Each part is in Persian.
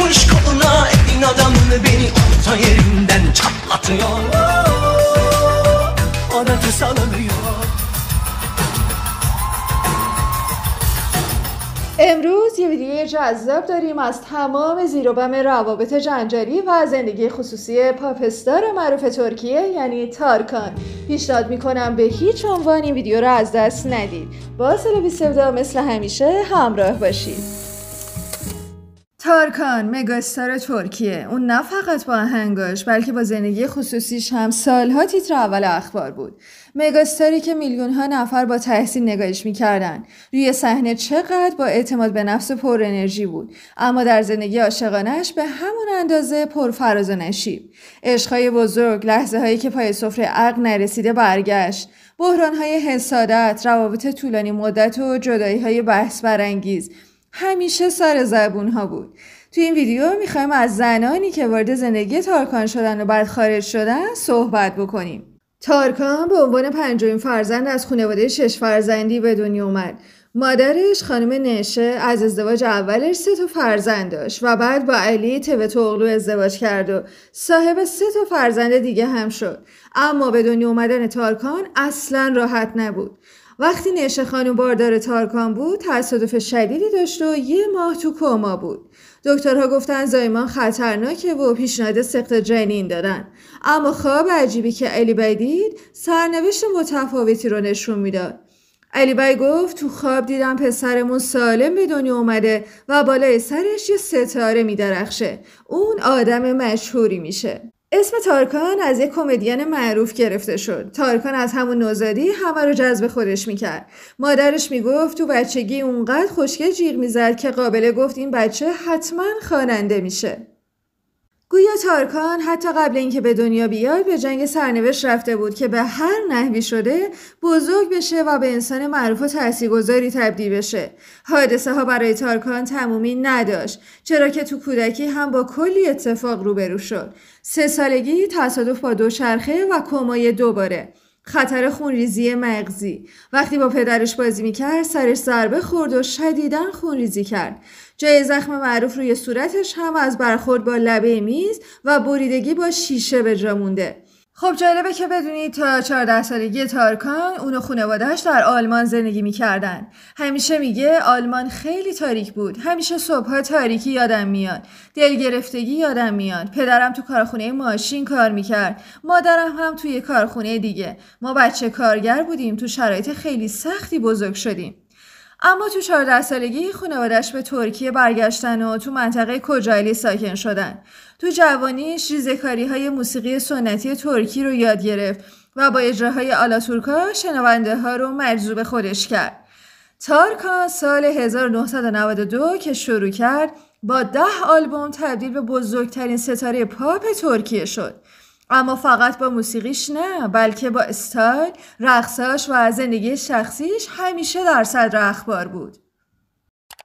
Takmış koluna evin adamını, beni orta yerinden çatlatıyor. Orası salınıyor. امروز یه ویدیوی جذاب داریم از تمام زیر و بم روابط جنجالی و زندگی خصوصی پاپستار معروف ترکیه یعنی تارکان. پیشنهاد میکنم به هیچ عنوان این ویدیو رو از دست ندید. با سلوی مثل همیشه همراه باشید. تارکان مگاستار ترکیه، اون نه فقط با آهنگاش بلکه با زندگی خصوصیش هم سالها تیتر اول اخبار بود. مگاستاری که میلیون‌ها نفر با تحسین نگاهش می‌کردن. روی صحنه چقدر با اعتماد به نفس و پر انرژی بود، اما در زندگی عاشقانه‌اش به همون اندازه پر فراز و نشیب. عشق‌های بزرگ، لحظه‌هایی که پای سفره عقل نرسیده برگشت، بحران‌های حسادت، روابط طولانی مدت و جدایی‌های بحث برانگیز همیشه سر زبون‌ها بود. تو این ویدیو می‌خوایم از زنانی که وارد زندگی تارکان شدن و بعد خارج شدن صحبت بکنیم. تارکان به عنوان پنجمین فرزند از خانواده 6 فرزندی به دنیا اومد. مادرش خانم نشه از ازدواج اولش 3 فرزند داشت و بعد با علی توتوغلو ازدواج کرد و صاحب 3 فرزند دیگه هم شد. اما به دنیا اومدن تارکان اصلاً راحت نبود. وقتی نشه خانم باردار تارکان بود تصادف شدیدی داشت و 1 ماه تو کما بود. دکترها گفتن زایمان خطرناکه و پیشنهاد سقط جنین دادن. اما خواب عجیبی که علی بی دید سرنوشت متفاوتی رو نشون میداد. علی بی گفت تو خواب دیدم پسرمون سالم به دنیا اومده و بالای سرش یه ستاره میدرخشه. اون آدم مشهوری میشه. اسم تارکان از یک کمدین معروف گرفته شد. تارکان از همون نوزادی همه رو جذب خودش میکرد. مادرش میگفت تو بچگی اونقدر خوشگل جیغ میزد که قابله گفت این بچه حتما خواننده میشه. گویا تارکان حتی قبل اینکه به دنیا بیاد به جنگ سرنوشت رفته بود که به هر نحوی شده بزرگ بشه و به انسان معروف و تاثیرگذاری تبدیل بشه. حادثه ها برای تارکان تمومی نداشت، چرا که تو کودکی هم با کلی اتفاق روبرو شد. 3 سالگی تصادف با دوچرخه و کمای 2 باره. خطر خونریزی مغزی. وقتی با پدرش بازی میکرد سرش ضربه خورد و شدیداً خونریزی کرد. جای زخم معروف روی صورتش هم از برخورد با لبه میز و بریدگی با شیشه به جا مونده. خب جالبه که بدونید تا 14 سالگی تارکان اون و خانواده‌اش در آلمان زندگی میکردن. همیشه میگه آلمان خیلی تاریک بود. همیشه صبح‌ها تاریکی یادم میاد. دلگرفتگی یادم میاد. پدرم تو کارخونه ماشین کار میکرد. مادرم هم توی کارخونه دیگه. ما بچه کارگر بودیم. تو شرایط خیلی سختی بزرگ شدیم. اما تو 14 سالگی خانواده‌اش به ترکیه برگشتن و تو منطقه کوچایلی ساکن شدن. تو جوانیش ریزه‌کاری‌های موسیقی سنتی ترکی رو یاد گرفت و با اجراهای آلاتورکا شنونده ها رو مجذوب خودش کرد. تارکان سال 1992 که شروع کرد با 10 آلبوم تبدیل به بزرگترین ستاره پاپ ترکیه شد. اما فقط با موسیقیش نه، بلکه با استایل، رقصاش و زندگی شخصیش همیشه در صدر اخبار بود.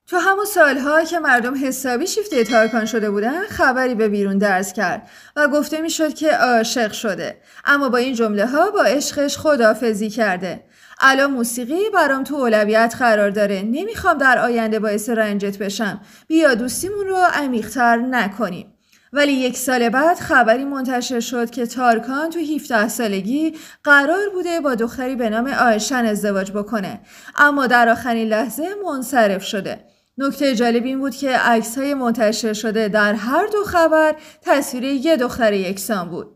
تو همون سالها که مردم حسابی شیفته تارکان شده بودن خبری به بیرون درز کرد و گفته میشد که عاشق شده، اما با این جمله ها با عشقش خداحافظی کرده. الان موسیقی برام تو اولویت قرار داره، نمیخوام در آینده باعث رنجت بشم، بیا دوستیمون رو عمیق‌تر نکنیم. ولی 1 سال بعد خبری منتشر شد که تارکان تو 17 سالگی قرار بوده با دختری به نام آیشن ازدواج بکنه، اما در آخرین لحظه منصرف شده. نکته جالب این بود که عکس‌های منتشر شده در هر 2 خبر تصویر 1 دختر یکسان بود.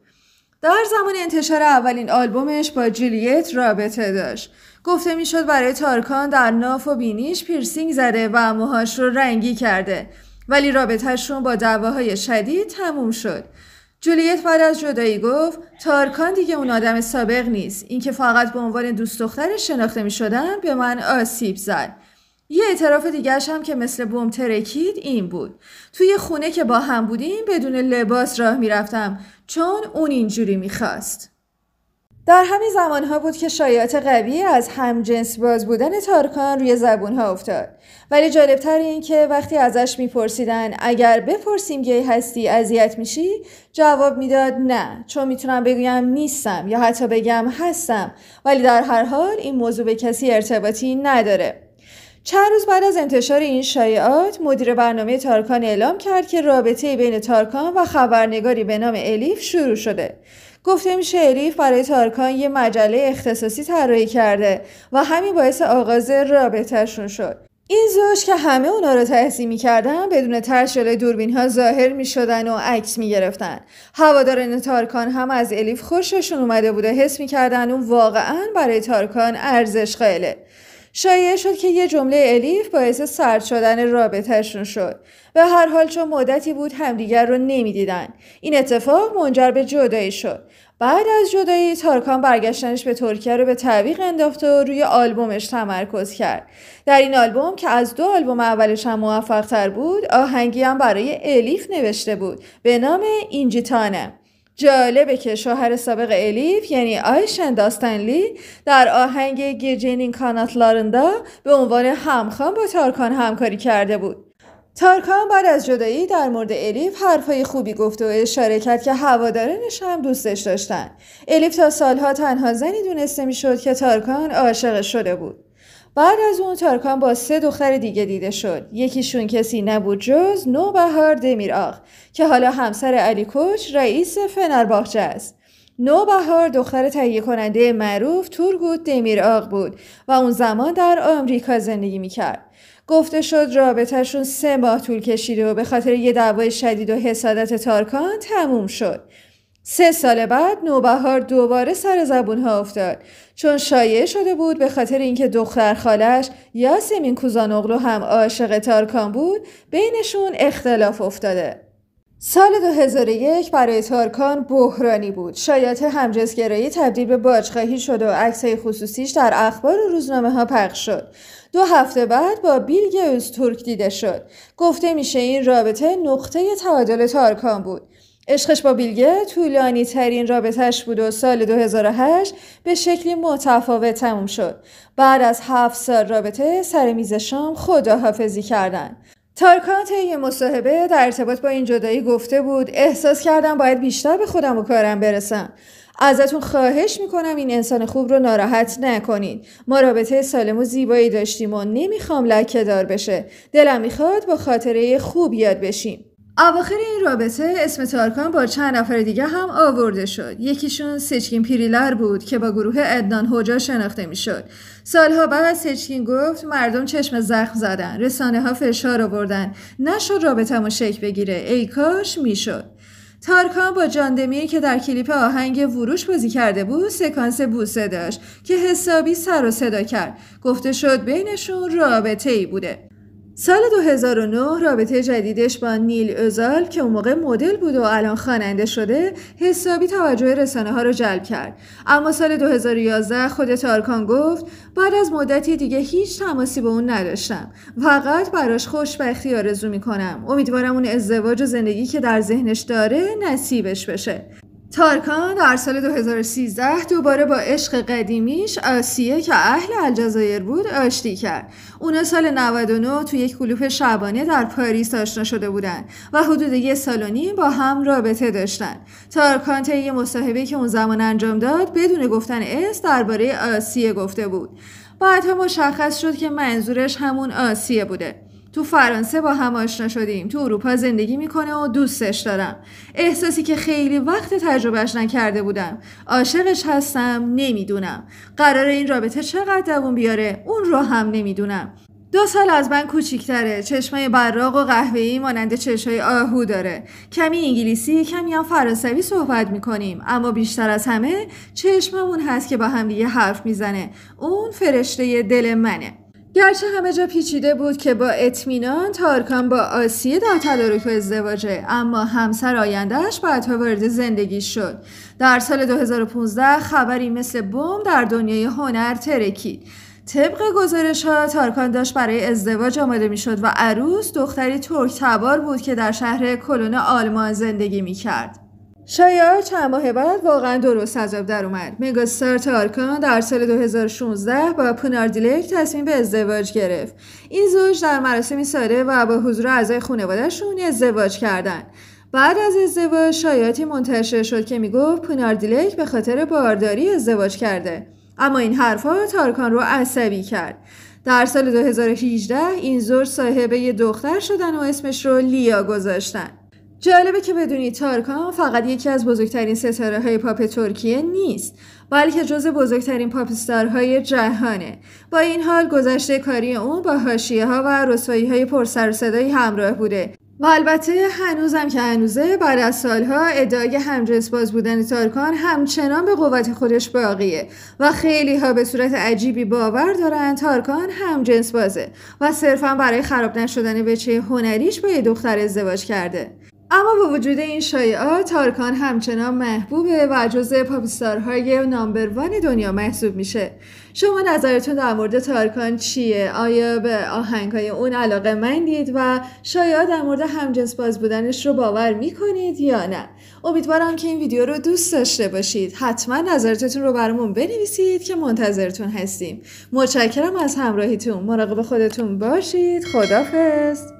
در زمان انتشار اولین آلبومش با جولیت رابطه داشت. گفته میشد برای تارکان در ناف و بینیش پیرسینگ زده و موهاش رو رنگی کرده، ولی رابطهشون با دعواهای شدید تموم شد. جولیت بعد از جدایی گفت تارکان دیگه اون آدم سابق نیست. اینکه فقط به عنوان دوست دخترش شناخته می شدن به من آسیب زد. یه اعتراف دیگرش هم که مثل بمب ترکید این بود: توی خونه که با هم بودیم بدون لباس راه می رفتم چون اون اینجوری می خواست. در همین زمانها بود که شایعات قوی از همجنس باز بودن تارکان روی زبونها افتاد. ولی جالبتر این که وقتی ازش میپرسیدن اگر بپرسیم گی هستی اذیت میشی، جواب میداد نه، چون میتونم بگم نیستم یا حتی بگم هستم، ولی در هر حال این موضوع به کسی ارتباطی نداره. چند روز بعد از انتشار این شایعات، مدیر برنامه تارکان اعلام کرد که رابطه بین تارکان و خبرنگاری به نام الیف شروع شده. گفته میشه الیف برای تارکان یه مجله اختصاصی طراحی کرده و همین باعث آغاز رابطه‌شون شد. این زوج که همه اونا رو تحسین می‌کردن بدون ترس جلوی دوربین‌ها ظاهر می‌شدن و عکس می‌گرفتن. هواداران تارکان هم از الیف خوششون اومده بوده، حس می‌کردن اون واقعاً برای تارکان ارزش قائله. شایعه شد که یه جمله الیف باعث سرد شدن رابطه‌شون شد. به هر حال چون مدتی بود همدیگر رو نمی‌دیدن. این اتفاق منجر به جدایی شد. بعد از جدایی تارکان برگشتنش به ترکیه رو به تعویق انداخت و روی آلبومش تمرکز کرد. در این آلبوم که از 2 آلبوم اولش هم موفق تر بود، آهنگی هم برای الیف نوشته بود به نام اینجی تانم. جالبه که شوهر سابق الیف یعنی آیشن داستنلی در آهنگ گیجینین کاناتلارندا به عنوان همخوان با تارکان همکاری کرده بود. تارکان بعد از جدایی در مورد الیف حرفای خوبی گفت و اشاره کرد که هوادارانش هم دوستش داشتن. الیف تا سالها تنها زنی دونسته میشد که تارکان عاشقش شده بود. بعد از اون تارکان با 3 دختر دیگه دیده شد. یکیشون کسی نبود جز نوبهار دمیرآق که حالا همسر علی کوچ رئیس فنرباغچه است. نوبهار دختر تهیه کننده معروف تورگوت دمیرآق بود و اون زمان در آمریکا زندگی میکرد. گفته شد رابطهشون 3 ماه طول کشیده و به خاطر یه دعوای شدید و حسادت تارکان تموم شد. 3 سال بعد نوبهار دوباره سر زبونها افتاد چون شایعه شده بود به خاطر اینکه دختر خالش یاسمین کوزانوغلو هم عاشق تارکان بود بینشون اختلاف افتاده. سال 2001 برای تارکان بحرانی بود. شایعات همجنسگرایی تبدیل به باجخواهی شد و عکس‌های خصوصیش در اخبار و روزنامه‌ها پخش شد. 2 هفته بعد با بیل گیوز-تورک دیده شد. گفته میشه این رابطه نقطه تعادل تارکان بود. عشقش با بیلگه طولانی ترین رابطهش بود و سال 2008 به شکلی متفاوت تموم شد. بعد از 7 سال رابطه سر میز شام خداحافظی کردن. تارکان طی مصاحبه در ارتباط با این جدایی گفته بود احساس کردم باید بیشتر به خودم و کارم برسم. ازتون خواهش میکنم این انسان خوب رو ناراحت نکنید. ما رابطه سالم و زیبایی داشتیم و نمیخوام لکه دار بشه. دلم میخواد با خاطره خوب یاد بشیم. اواخر این رابطه اسم تارکان با چند نفر دیگه هم آورده شد. یکیشون سچکین پیریلر بود که با گروه ادنان هوجا شناخته میشد. سالها بعد سچکین گفت مردم چشم زخم زدن، رسانه ها فشار آوردن، نشد رابطه‌مو شکل بگیره، ای کاش میشد. تارکان با جان دمیر که در کلیپ آهنگ وروش بازی کرده بود سکانس بوسه داشت که حسابی سر و صدا کرد. گفته شد بینشون رابطه‌ای بوده. سال 2009 رابطه جدیدش با نیل اوزال که اون موقع مدل بود و الان خواننده شده حسابی توجه رسانه ها رو جلب کرد. اما سال 2011 خود تارکان گفت بعد از مدتی دیگه هیچ تماسی با اون نداشتم. فقط براش خوشبختی آرزو میکنم. امیدوارم اون ازدواج و زندگی که در ذهنش داره نصیبش بشه. تارکان در سال 2013 دوباره با عشق قدیمیش آسیه که اهل الجزایر بود آشتی کرد. اونا سال 99 تو یک کلوپ شبانه در پاریس آشنا شده بودن و حدود 1 سال و نیم با هم رابطه داشتن. تارکان طی یه مصاحبه‌ای که اون زمان انجام داد بدون گفتن اسم درباره آسیه گفته بود. بعدها مشخص شد که منظورش همون آسیه بوده. تو فرانسه با هم آشنا شدیم. تو اروپا زندگی میکنه و دوستش دارم. احساسی که خیلی وقت تجربهش نکرده بودم. عاشقش هستم نمیدونم. قرار این رابطه چقدر دوام بیاره اون رو هم نمیدونم. 2 سال از من کوچیک‌تره. چشمای براق و قهوه‌ای مانند چشمای آهو داره. کمی انگلیسی، کمی هم فرانسوی صحبت میکنیم. اما بیشتر از همه چشممون هست که با هم دیگه حرف میزنه. اون فرشته دل منه. گرچه همه جا پیچیده بود که با اطمینان تارکان با آسیه در تدارک و ازدواجه، اما همسر آیندهش بعدها وارد زندگی شد. در سال 2015 خبری مثل بمب در دنیای هنر ترکید. طبق گزارش‌ها تارکان داشت برای ازدواج آماده می‌شد و عروس دختری ترک تبار بود که در شهر کلون آلمان زندگی می‌کرد. شایعات چند ماه بعد واقعا درست از آب در اومد. مگاستار تارکان در سال 2016 با پونار دیلک تصمیم به ازدواج گرفت. این زوج در مراسمی ساده و با حضور اعضای خانواده‌شون ازدواج کردند. بعد از ازدواج شایعاتی منتشر شد که میگفت پونار دیلک به خاطر بارداری ازدواج کرده. اما این حرفا تارکان رو عصبی کرد. در سال 2018 این زوج صاحب یه دختر شدن و اسمش رو لیا گذاشتن. جالبه که بدونید تارکان فقط یکی از بزرگترین ستاره های پاپ ترکیه نیست، بلکه جزو بزرگترین پاپ استارهای جهانه. با این حال گذشته کاری اون با حاشیه ها و رسوایی های پر سر و صدایی همراه بوده و البته هنوزم که هنوزه بعد از سالها ادعای همجنس باز بودن تارکان همچنان به قوت خودش باقیه و خیلی ها به صورت عجیبی باور دارن تارکان همجنس بازه و صرفا برای خراب نشدن وجه هنریش با یه دختر ازدواج کرده. اما با وجود این شایعات تارکان همچنان محبوبه و جزو پاپ استارهای نامبر 1 دنیا محسوب میشه. شما نظرتون در مورد تارکان چیه؟ آیا به آهنگهای اون علاقه‌مندید و شایعات در مورد همجنس باز بودنش رو باور میکنید یا نه؟ امیدوارم که این ویدیو رو دوست داشته باشید. حتما نظراتتون رو برامون بنویسید که منتظرتون هستیم. متشکرم از همراهیتون. مراقب خودتون باشید. خداحافظ.